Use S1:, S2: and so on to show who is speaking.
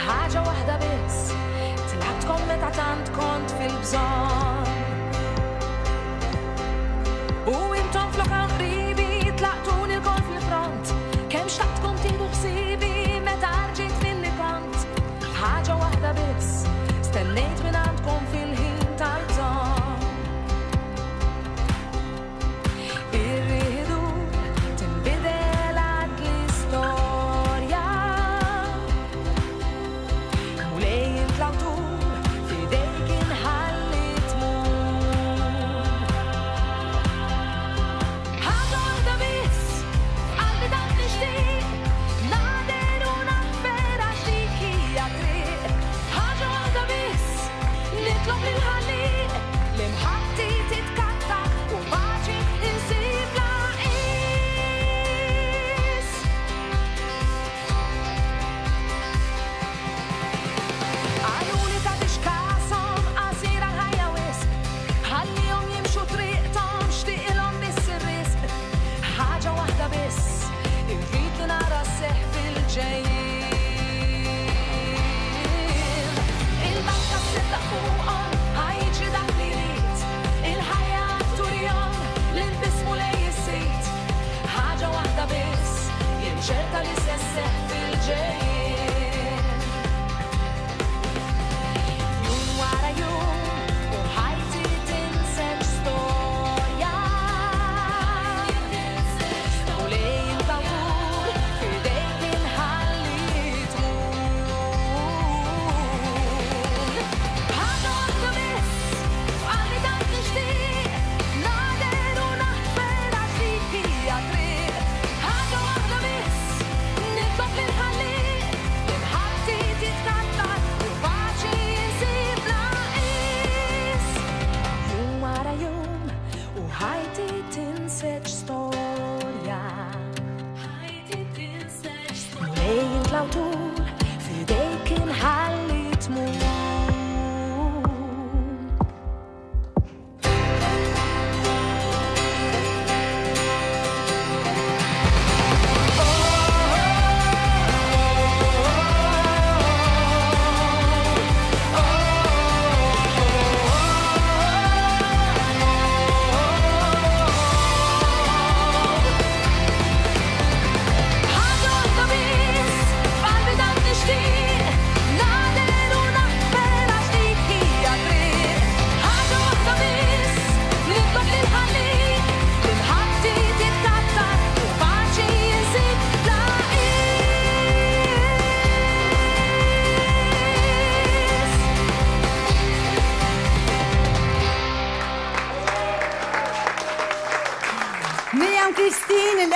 S1: ħaġa waħda biss, tilħabtkom meta tant kont fil-bżonn. U intom flok hawn qribi tlaqtuni l-kol fil-front, kemm xtaqtkom tieħdu ħsibi meta rġiet minni kont. ħaġa waħda biss, stennejt minn għandkom fil-ħin tal-bżonn. ċerta li s-sesseħ fil-ġejjien. Jum wara jum u ħajti tinseġ storja. U lejn tawtur f'idejk inħalli tmur. Ħaġa waħda biss f'qalbi tant nixtieq nader u naħfer għax dik hija triq. ħaġa waħda biss nitlob lil ħalliq l-imħabti titqattar u paċi nsib naqis. Jum wara jum u ħajti tinseġ storja. U lejn tlawtur f'idejk inħalli tmur.
S2: Miriam Christine اللي